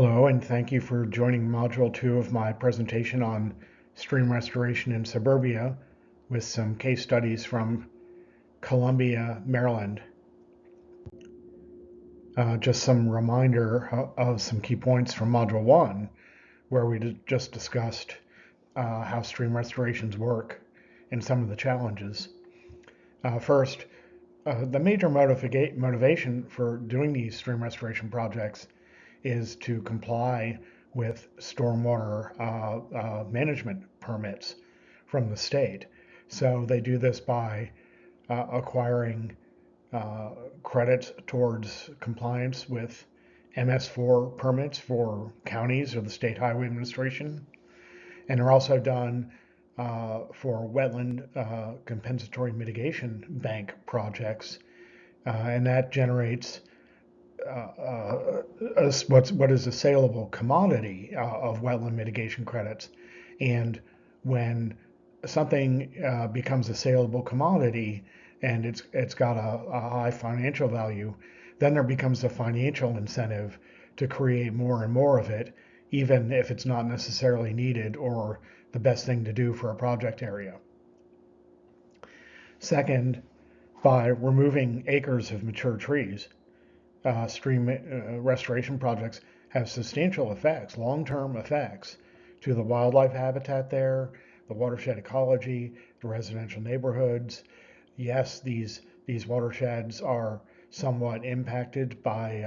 Hello, and thank you for joining Module 2 of my presentation on stream restoration in Suburbia with some case studies from Columbia, Maryland. Just some reminder of some key points from Module 1, where we just discussed how stream restorations work and some of the challenges. First, the major motivation for doing these stream restoration projects is to comply with stormwater management permits from the state. So they do this by acquiring credits towards compliance with MS4 permits for counties or the State Highway Administration. And they're also done for wetland compensatory mitigation bank projects. And that generates what is a saleable commodity of wetland mitigation credits. And when something becomes a saleable commodity and it's got a high financial value, then there becomes a financial incentive to create more and more of it, even if it's not necessarily needed or the best thing to do for a project area. Second, by removing acres of mature trees, stream restoration projects have substantial effects, long-term effects, to the wildlife habitat there, the watershed ecology, the residential neighborhoods. Yes, these watersheds are somewhat impacted by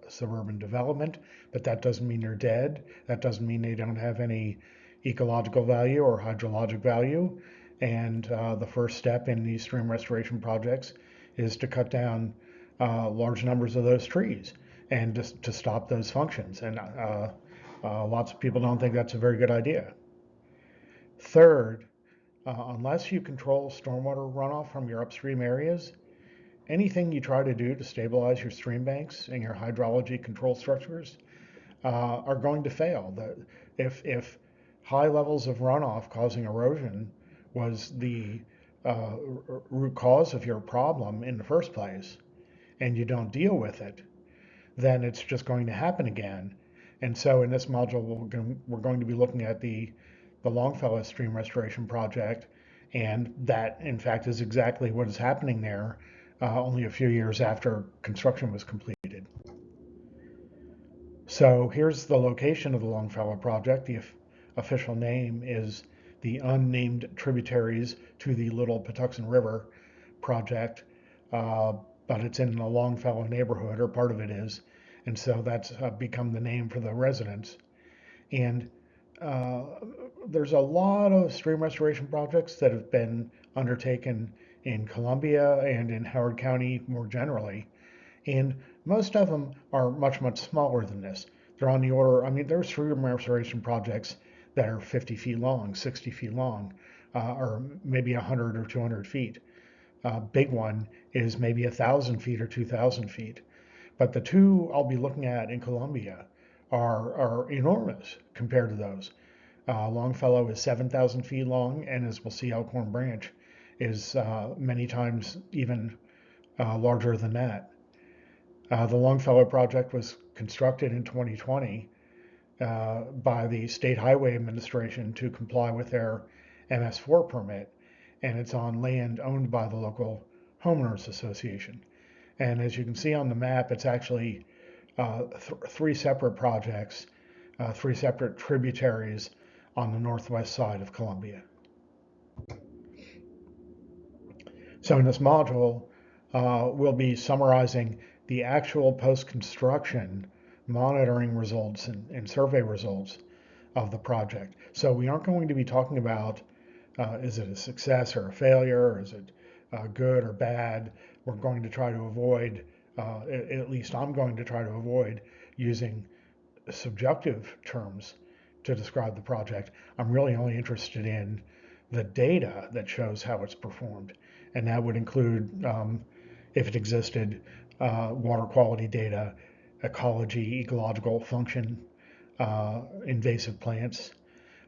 suburban development, but that doesn't mean they're dead. That doesn't mean they don't have any ecological value or hydrologic value. And the first step in these stream restoration projects is to cut down large numbers of those trees and just to stop those functions. And lots of people don't think that's a very good idea. Third, unless you control stormwater runoff from your upstream areas, anything you try to do to stabilize your stream banks and your hydrology control structures are going to fail. If high levels of runoff causing erosion was the root cause of your problem in the first place, and you don't deal with it, then it's just going to happen again. And so in this module, we're going to be looking at the Longfellow Stream Restoration Project, and that in fact is exactly what is happening there only a few years after construction was completed. So here's the location of the Longfellow project. The official name is the Unnamed Tributaries to the Little Patuxent River project, but it's in the Longfellow neighborhood, or part of it is, and so that's become the name for the residents. And there's a lot of stream restoration projects that have been undertaken in Columbia and in Howard County more generally, and most of them are much, much smaller than this. They're on the order, I mean, there's stream restoration projects that are 50 feet long, 60 feet long, or maybe 100 or 200 feet. Big one is maybe 1,000 feet or 2,000 feet. But the two I'll be looking at in Columbia are enormous compared to those. Longfellow is 7,000 feet long, and as we'll see, Elkhorn Branch is many times even larger than that. The Longfellow project was constructed in 2020 by the State Highway Administration to comply with their MS4 permit, and it's on land owned by the local homeowners association. And as you can see on the map, it's actually three separate projects, three separate tributaries on the northwest side of Columbia. So in this module, we'll be summarizing the actual post-construction monitoring results and survey results of the project. So we aren't going to be talking about is it a success or a failure, or is it good or bad. We're going to try to avoid, at least I'm going to try to avoid using subjective terms to describe the project. I'm really only interested in the data that shows how it's performed. And that would include, if it existed, water quality data, ecology, ecological function, invasive plants,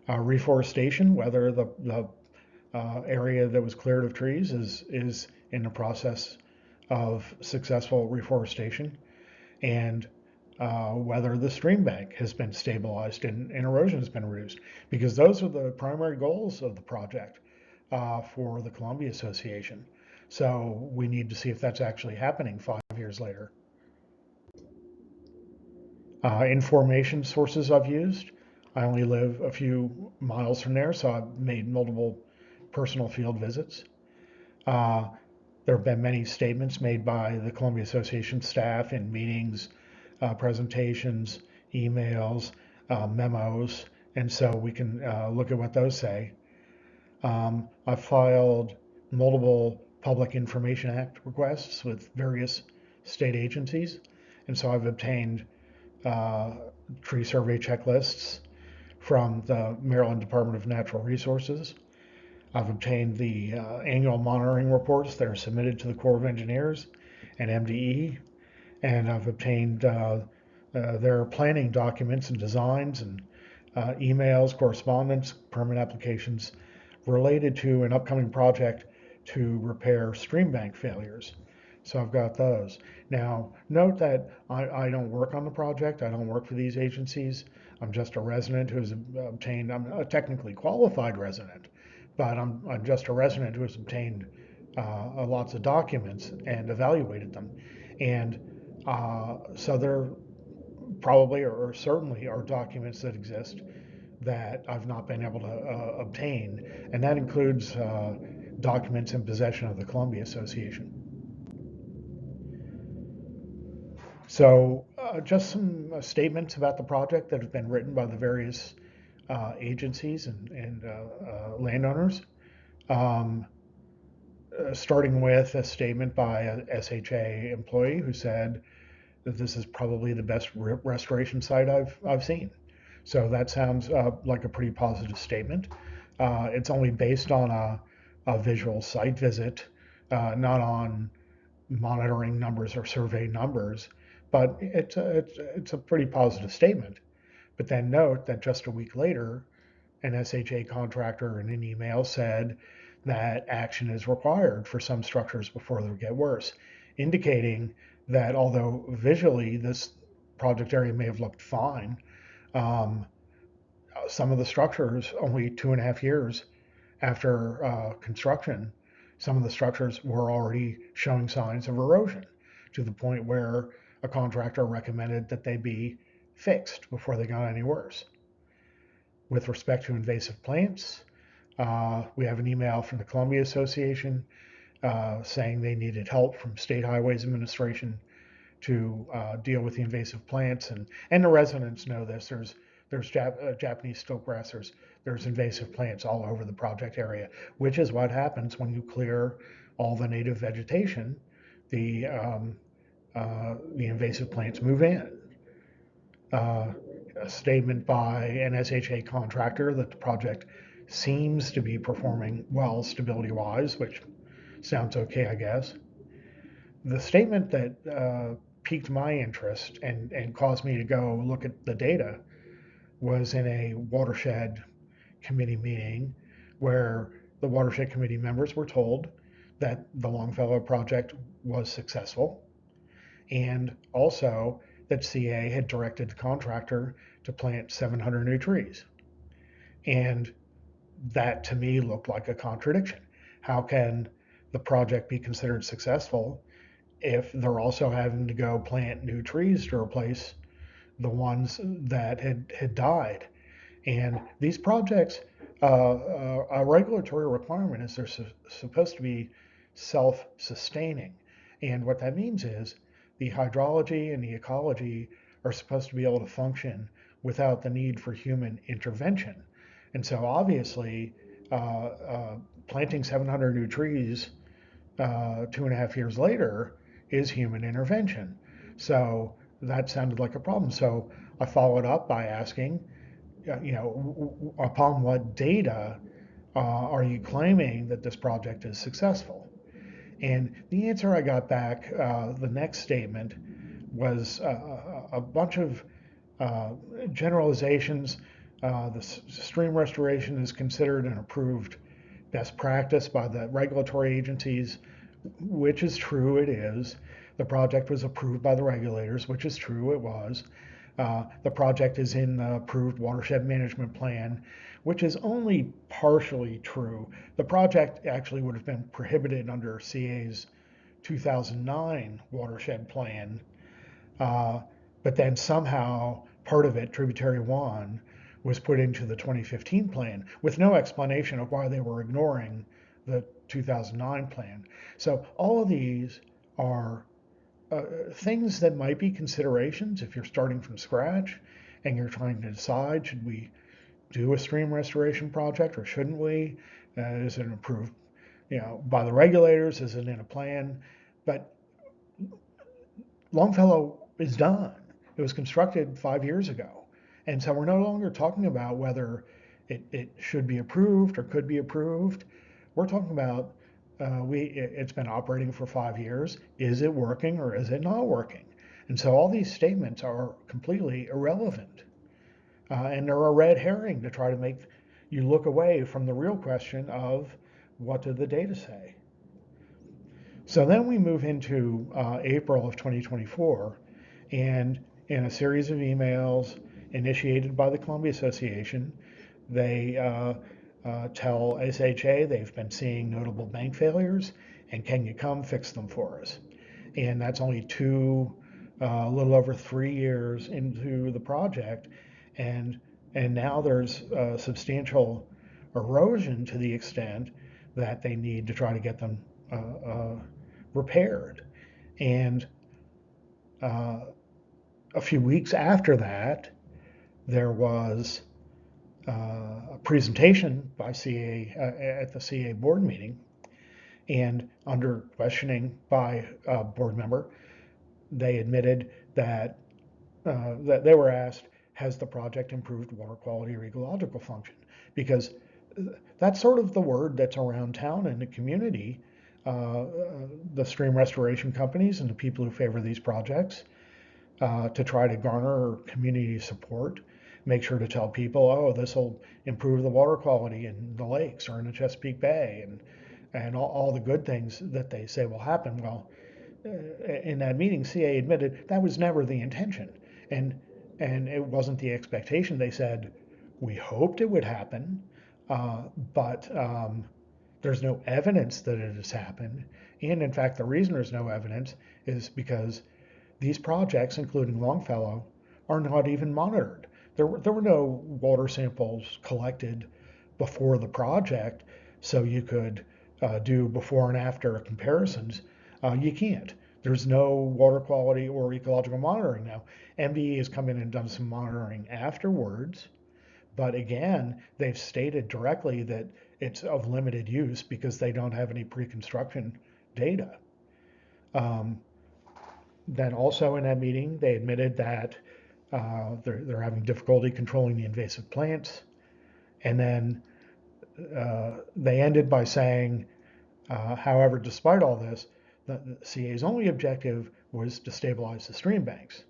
reforestation, whether the area that was cleared of trees is in the process of successful reforestation, and whether the stream bank has been stabilized and erosion has been reduced, because those are the primary goals of the project for the Columbia Association. So we need to see if that's actually happening 5 years later. Information sources I've used. I only live a few miles from there, so I've made multiple personal field visits. Uh, there have been many statements made by the Columbia Association staff in meetings, presentations, emails, memos, and so we can look at what those say. I've filed multiple Public Information Act requests with various state agencies, and so I've obtained uh, tree survey checklists from the Maryland Department of Natural Resources. I've obtained the annual monitoring reports that are submitted to the Corps of Engineers and MDE, and I've obtained their planning documents and designs and emails, correspondence, permit applications related to an upcoming project to repair stream bank failures. So I've got those. Now, note that I don't work on the project. I don't work for these agencies. I'm just a resident who's obtained, I'm a technically qualified resident, but I'm just a resident who has obtained lots of documents and evaluated them. And so there probably or certainly are documents that exist that I've not been able to obtain, and that includes documents in possession of the Columbia Association. So, just some statements about the project that have been written by the various agencies and landowners. Um, Starting with a statement by a SHA employee who said that this is probably the best restoration site I've seen. So that sounds like a pretty positive statement. It's only based on a visual site visit, not on monitoring numbers or survey numbers, but it's a pretty positive statement. But then note that just a week later, an SHA contractor in an email said that action is required for some structures before they get worse, indicating that although visually this project area may have looked fine, um, some of the structures only 2.5 years after construction, some of the structures were already showing signs of erosion to the point where a contractor recommended that they be fixed before they got any worse. With respect to invasive plants, we have an email from the Columbia Association saying they needed help from State Highways Administration to deal with the invasive plants, and the residents know this. There's Japanese stiltgrass. There's invasive plants all over the project area, which is what happens when you clear all the native vegetation. The invasive plants move in. Uh, a statement by an SHA contractor that the project seems to be performing well stability wise, which sounds okay, I guess. The statement that piqued my interest and caused me to go look at the data was in a watershed committee meeting where the watershed committee members were told that the Longfellow project was successful, and also that CA had directed the contractor to plant 700 new trees. And that to me looked like a contradiction. How can the project be considered successful if they're also having to go plant new trees to replace the ones that had died? And these projects, a regulatory requirement is they're supposed to be self-sustaining. And what that means is the hydrology and the ecology are supposed to be able to function without the need for human intervention. And so obviously, planting 700 new trees 2.5 years later is human intervention. So that sounded like a problem. So I followed up by asking, upon what data are you claiming that this project is successful? And the answer I got back, the next statement, was a bunch of uh, generalizations. The stream restoration is considered an approved best practice by the regulatory agencies, which is true, it is. The project was approved by the regulators, which is true, it was. The project is in the approved watershed management plan, which is only partially true. The project actually would have been prohibited under CA's 2009 watershed plan, uh, but then somehow part of it, Tributary 1, was put into the 2015 plan with no explanation of why they were ignoring the 2009 plan. So all of these are things that might be considerations if you're starting from scratch and you're trying to decide, should we do a stream restoration project or shouldn't we? Is it approved, by the regulators? Is it in a plan? But Longfellow is done. It was constructed 5 years ago. And so we're no longer talking about whether it should be approved or could be approved. We're talking about it's been operating for 5 years. Is it working or is it not working? And so all these statements are completely irrelevant. And they're a red herring to try to make you look away from the real question of what did the data say? So then we move into April of 2024, and in a series of emails initiated by the Columbia Association, they tell SHA they've been seeing notable bank failures, and can you come fix them for us? And that's only a little over 3 years into the project, and now there's substantial erosion to the extent that they need to try to get them repaired. And a few weeks after that, there was a presentation by CA at the CA board meeting, and under questioning by a board member, they admitted that they were asked, has the project improved water quality or ecological function? Because that's sort of the word that's around town in the community. The stream restoration companies and the people who favor these projects to try to garner community support, make sure to tell people, oh, this will improve the water quality in the lakes or in the Chesapeake Bay, and all the good things that they say will happen. Well, in that meeting, CA admitted that was never the intention, and it wasn't the expectation. They said we hoped it would happen, but there's no evidence that it has happened. And in fact, the reason there's no evidence is because these projects, including Longfellow, are not even monitored. There were no water samples collected before the project, so you could do before and after comparisons. You can't. There's no water quality or ecological monitoring now. MDE has come in and done some monitoring afterwards, but again, they've stated directly that it's of limited use because they don't have any pre-construction data. Then also in that meeting, they admitted that they're having difficulty controlling the invasive plants. And then they ended by saying, however, despite all this, the CA's only objective was to stabilize the stream banks.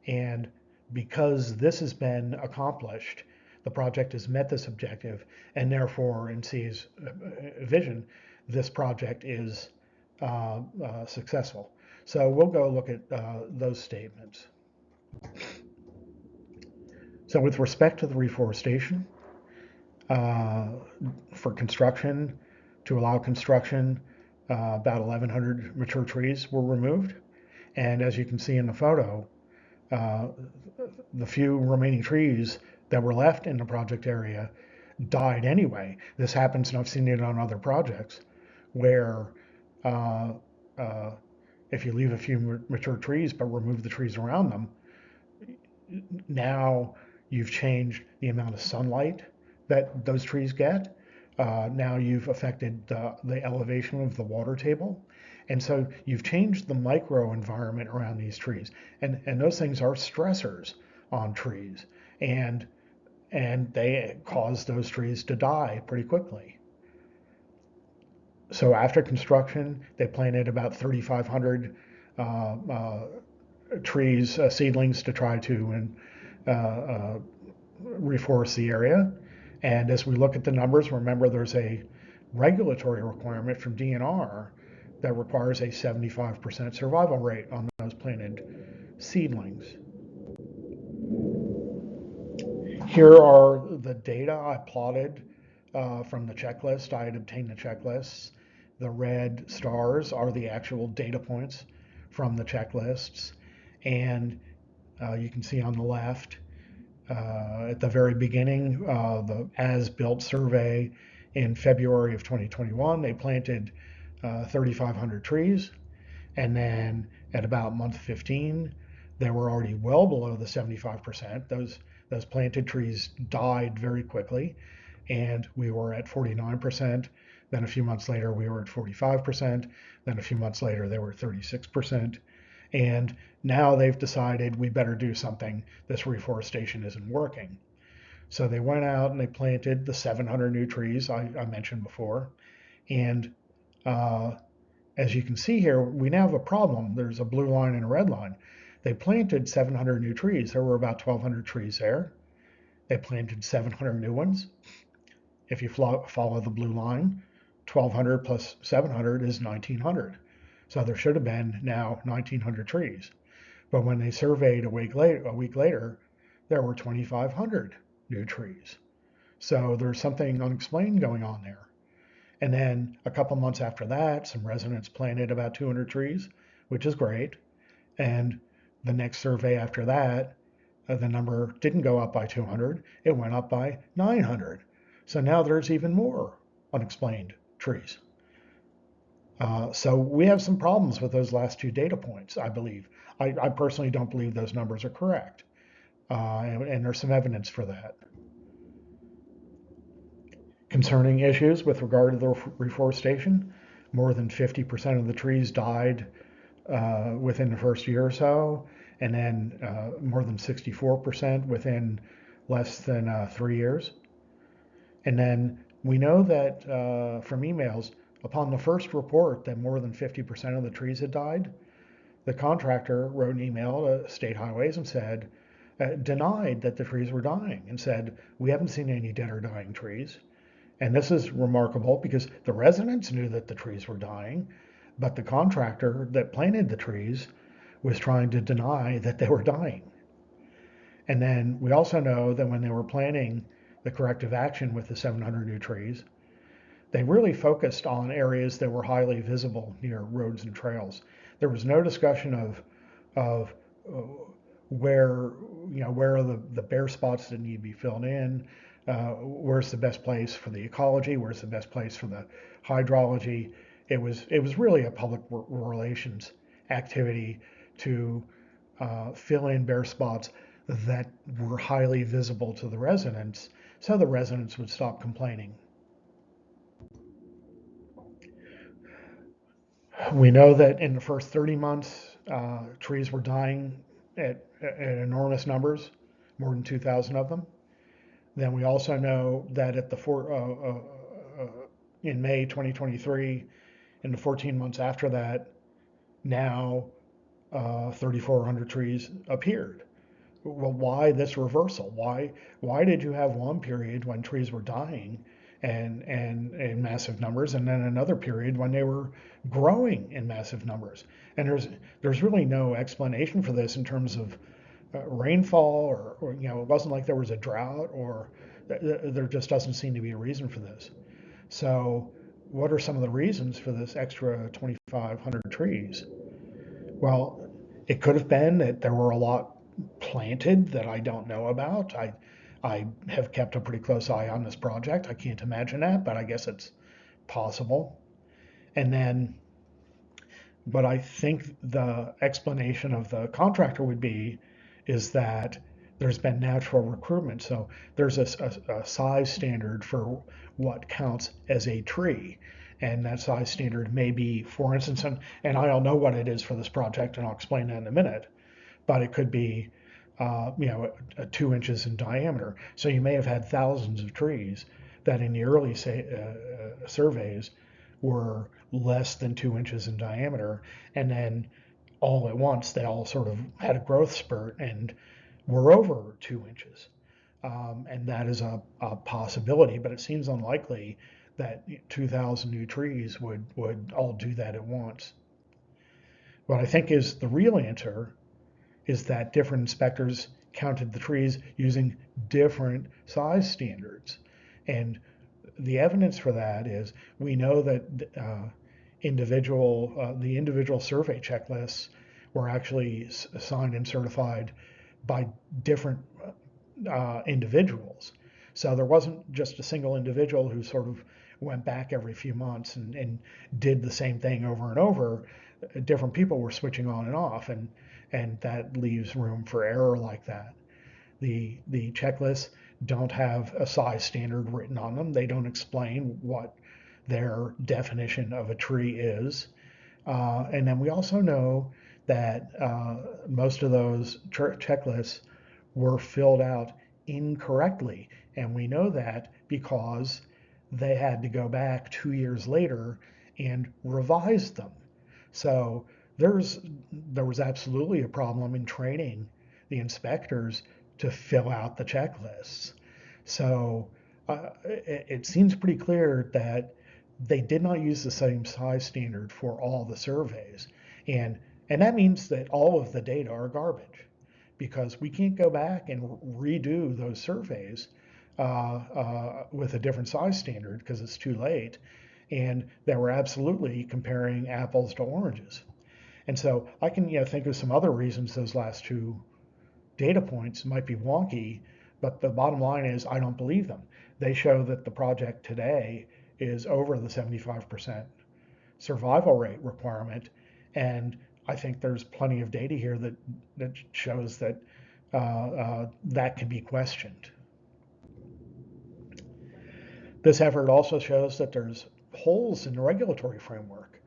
And because this has been accomplished, the project has met this objective, and therefore, in CA's vision, this project is successful. So we'll go look at those statements. So with respect to the reforestation, for construction, to allow construction, about 1,100 mature trees were removed. And as you can see in the photo, the few remaining trees that were left in the project area died anyway. This happens, and I've seen it on other projects, where if you leave a few mature trees but remove the trees around them, now you've changed the amount of sunlight that those trees get. Now you've affected the elevation of the water table. And so you've changed the microenvironment around these trees. And those things are stressors on trees. And they cause those trees to die pretty quickly. So after construction, they planted about 3,500 trees, seedlings, to try to reforest the area. And as we look at the numbers, remember there's a regulatory requirement from DNR that requires a 75% survival rate on those planted seedlings. Here are the data I plotted from the checklist. I had obtained the checklists. The red stars are the actual data points from the checklists. And you can see on the left, at the very beginning, the as-built survey in February of 2021, they planted 3,500 trees. And then at about month 15, they were already well below the 75%. Those planted trees died very quickly, and we were at 49%. Then a few months later, we were at 45%. Then a few months later, they were 36%. And now they've decided we better do something. This reforestation isn't working. So they went out and they planted the 700 new trees I mentioned before. And as you can see here, we now have a problem. There's a blue line and a red line. They planted 700 new trees. There were about 1,200 trees there. They planted 700 new ones. If you follow the blue line, 1,200 plus 700 is 1,900. So there should have been now 1,900 trees. But when they surveyed a week later, there were 2,500 new trees. So there's something unexplained going on there. And then a couple months after that, some residents planted about 200 trees, which is great. And the next survey after that, the number didn't go up by 200, it went up by 900. So now there's even more unexplained trees. So we have some problems with those last two data points, I believe. I personally don't believe those numbers are correct. And there's some evidence for that. Concerning issues with regard to the reforestation, more than 50% of the trees died within the first year or so, and then more than 64% within less than 3 years. And then we know that from emails, upon the first report that more than 50% of the trees had died, the contractor wrote an email to State Highways and said, denied that the trees were dying, and said, we haven't seen any dead or dying trees. And this is remarkable because the residents knew that the trees were dying, but the contractor that planted the trees was trying to deny that they were dying. And then we also know that when they were planning the corrective action with the 700 new trees, they really focused on areas that were highly visible near roads and trails. There was no discussion of where are the bare spots that need to be filled in, where's the best place for the ecology, where's the best place for the hydrology. It was really a public relations activity to fill in bare spots that were highly visible to the residents, so the residents would stop complaining. We know that in the first 30 months, trees were dying at enormous numbers, more than 2,000 of them. Then we also know that in May 2023, in the 14 months after that, now 3,400 trees appeared. Well, why this reversal? Why did you have one period when trees were dying and in massive numbers, and then another period when they were growing in massive numbers? And there's really no explanation for this in terms of rainfall, or it wasn't like there was a drought, or there just doesn't seem to be a reason for this. So what are some of the reasons for this extra 2,500 trees? Well, it could have been that there were a lot planted that I don't know about. I have kept a pretty close eye on this project. I can't imagine that, but I guess it's possible. And then, but I think the explanation of the contractor would be is that there's been natural recruitment. So there's a size standard for what counts as a tree. And that size standard may be, for instance, and I don't know what it is for this project, and I'll explain that in a minute, but it could be 2 inches in diameter. So you may have had thousands of trees that in the early surveys were less than 2 inches in diameter, and then all at once they all sort of had a growth spurt and were over 2 inches. And that is a possibility, but it seems unlikely that 2,000 new trees would all do that at once. What I think is the real answer is that different inspectors counted the trees using different size standards. And the evidence for that is we know that the individual survey checklists were actually signed and certified by different individuals. So there wasn't just a single individual who sort of went back every few months and did the same thing over and over. Different people were switching on and off, and that leaves room for error like that. The checklists don't have a size standard written on them. They don't explain what their definition of a tree is. And then we also know that most of those checklists were filled out incorrectly. And we know that because they had to go back 2 years later and revise them. So there was absolutely a problem in training the inspectors to fill out the checklists. So it seems pretty clear that they did not use the same size standard for all the surveys. And, and that means that all of the data are garbage because we can't go back and redo those surveys with a different size standard because it's too late. And they were absolutely comparing apples to oranges. And so I can think of some other reasons those last two data points might be wonky, but the bottom line is I don't believe them. They show that the project today is over the 75% survival rate requirement, and I think there's plenty of data here that shows that that can be questioned. This effort also shows that there's holes in the regulatory framework.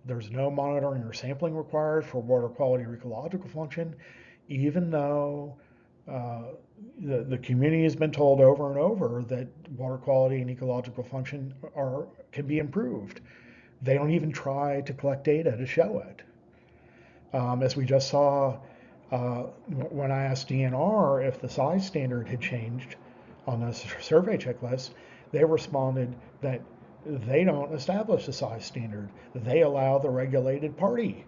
There's no monitoring or sampling required for water quality or ecological function, even though the community has been told over and over that water quality and ecological function can be improved. They don't even try to collect data to show it. As we just saw when I asked DNR if the size standard had changed on the survey checklist, they responded that they don't establish the size standard. They allow the regulated party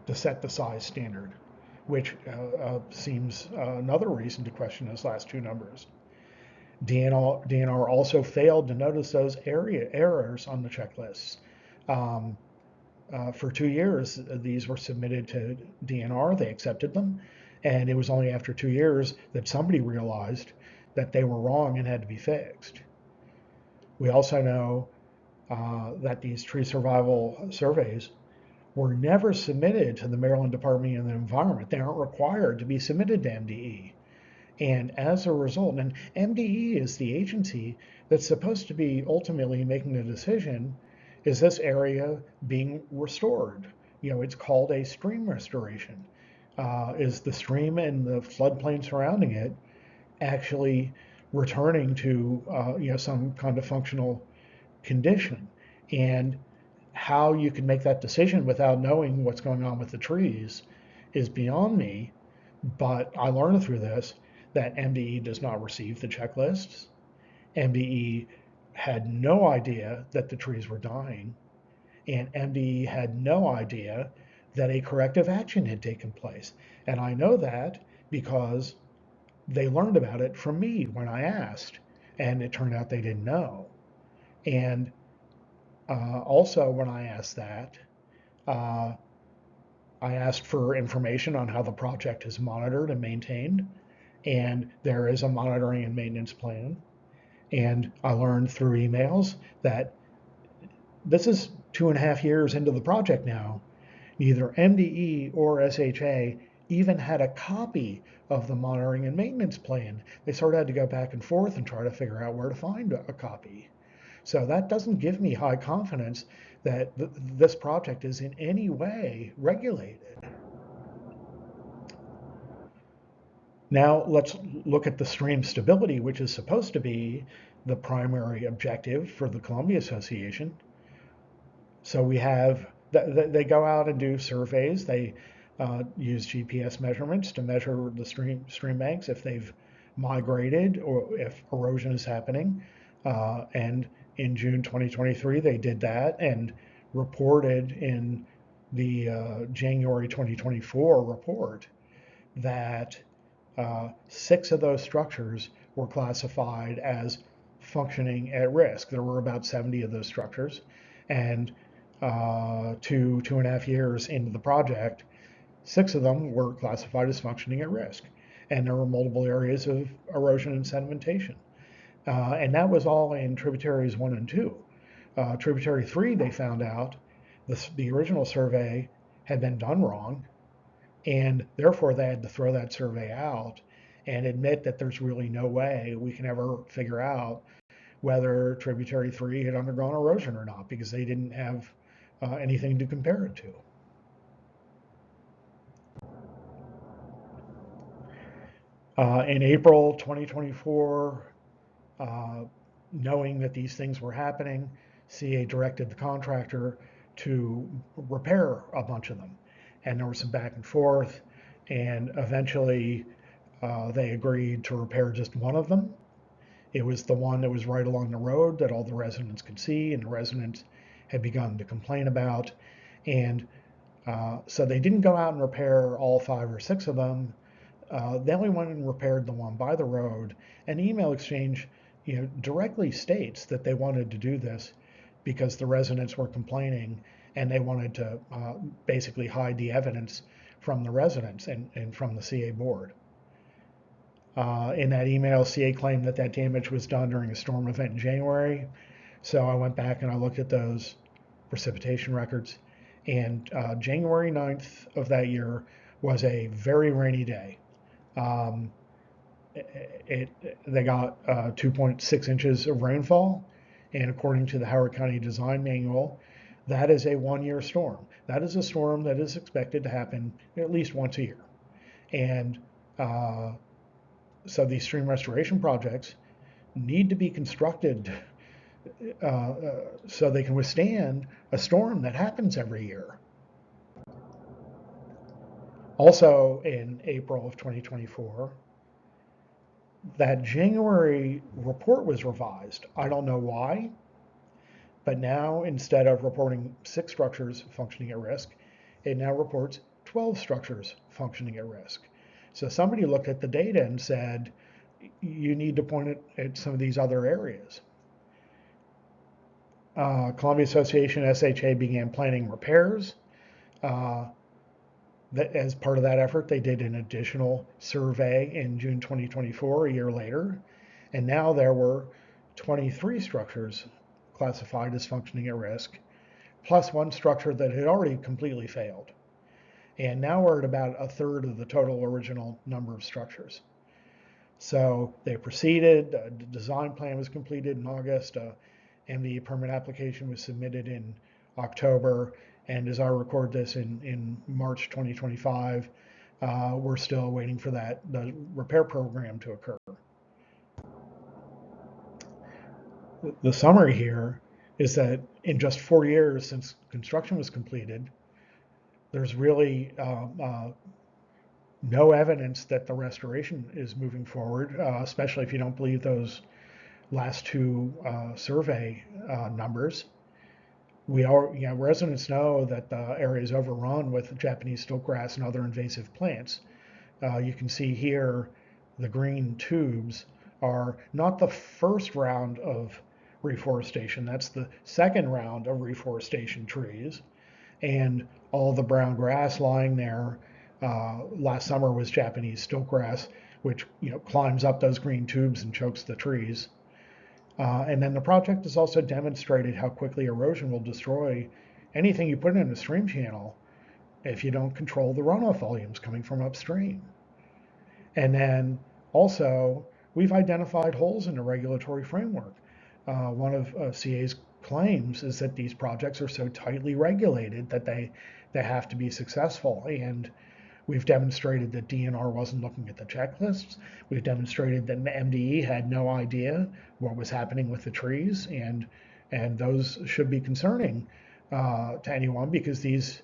to set the size standard, which seems another reason to question those last two numbers. DNR also failed to notice those errors on the checklists. For 2 years, these were submitted to DNR, they accepted them, and it was only after 2 years that somebody realized that they were wrong and had to be fixed. We also know that these tree survival surveys were never submitted to the Maryland Department of the Environment. They aren't required to be submitted to MDE. And as a result, and MDE is the agency that's supposed to be ultimately making the decision, is this area being restored? It's called a stream restoration. Is the stream and the floodplain surrounding it actually returning to some kind of functional condition? And how you can make that decision without knowing what's going on with the trees is beyond me. But I learned through this that MDE does not receive the checklists. MDE had no idea that the trees were dying, and MDE had no idea that a corrective action had taken place. And I know that because they learned about it from me when I asked, and it turned out they didn't know. And also, when I asked that, uh, I asked for information on how the project is monitored and maintained, and there is a monitoring and maintenance plan. And I learned through emails that this is 2.5 years into the project now. Neither MDE or SHA even had a copy of the monitoring and maintenance plan. They sort of had to go back and forth and try to figure out where to find a copy. So that doesn't give me high confidence that this project is in any way regulated. Now let's look at the stream stability, which is supposed to be the primary objective for the Columbia Association. So we have, they go out and do surveys. They use GPS measurements to measure the stream banks if they've migrated or if erosion is happening. And in June 2023, they did that and reported in the January 2024 report that 6 of those structures were classified as functioning at risk. There were about 70 of those structures, and 2.5 years into the project, 6 of them were classified as functioning at risk, and there were multiple areas of erosion and sedimentation. And that was all in tributaries 1 and 2. Tributary 3, they found out the original survey had been done wrong, and therefore they had to throw that survey out and admit that there's really no way we can ever figure out whether Tributary 3 had undergone erosion or not, because they didn't have anything to compare it to. In April 2024, knowing that these things were happening, CA directed the contractor to repair a bunch of them. And there was some back and forth, and eventually they agreed to repair just one of them. It was the one that was right along the road that all the residents could see, and the residents had begun to complain about. And so they didn't go out and repair all 5 or 6 of them. They only went and repaired the one by the road. And the email exchange, directly states that they wanted to do this because the residents were complaining, and they wanted to basically hide the evidence from the residents and from the CA board. In that email, CA claimed that that damage was done during a storm event in January. So I went back and I looked at those precipitation records. And January 9th of that year was a very rainy day. They got 2.6 inches of rainfall. And according to the Howard County Design Manual, that is a 1-year storm. That is a storm that is expected to happen at least once a year. And so these stream restoration projects need to be constructed so they can withstand a storm that happens every year. Also in April of 2024, that January report was revised. I don't know why, but now instead of reporting 6 structures functioning at risk, it now reports 12 structures functioning at risk. So somebody looked at the data and said, you need to point at some of these other areas. Columbia Association SHA began planning repairs. As part of that effort, they did an additional survey in June 2024, a year later, and now there were 23 structures classified as functioning at risk, plus 1 structure that had already completely failed. And now we're at about a third of the total original number of structures. So they proceeded, the design plan was completed in August, MDE permit application was submitted in October, and as I record this in March 2025, we're still waiting for the repair program to occur. The summary here is that in just 4 years since construction was completed, there's really no evidence that the restoration is moving forward, especially if you don't believe those last 2 survey numbers. Residents know that the area is overrun with Japanese stiltgrass and other invasive plants. You can see here the green tubes are not the first round of reforestation, that's the second round of reforestation trees. And all the brown grass lying there last summer was Japanese stiltgrass, which climbs up those green tubes and chokes the trees. And then the project has also demonstrated how quickly erosion will destroy anything you put in a stream channel if you don't control the runoff volumes coming from upstream. And then also, we've identified holes in the regulatory framework. One of CA's claims is that these projects are so tightly regulated that they have to be successful. And we've demonstrated that DNR wasn't looking at the checklists. We've demonstrated that MDE had no idea what was happening with the trees, and those should be concerning to anyone, because these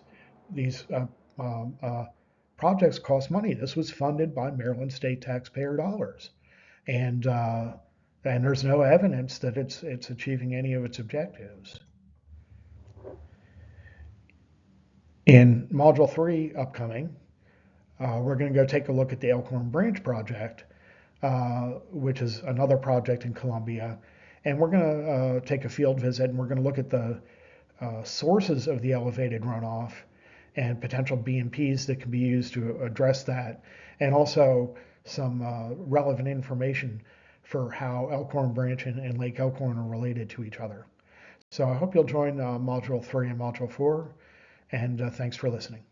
projects cost money. This was funded by Maryland state taxpayer dollars, and and there's no evidence that it's achieving any of its objectives. In Module 3 upcoming, we're going to go take a look at the Elkhorn Branch project, which is another project in Columbia. And we're going to take a field visit, and we're going to look at the sources of the elevated runoff and potential BMPs that can be used to address that, and also some relevant information for how Elkhorn Branch and Lake Elkhorn are related to each other. So I hope you'll join Module 3 and Module 4, and thanks for listening.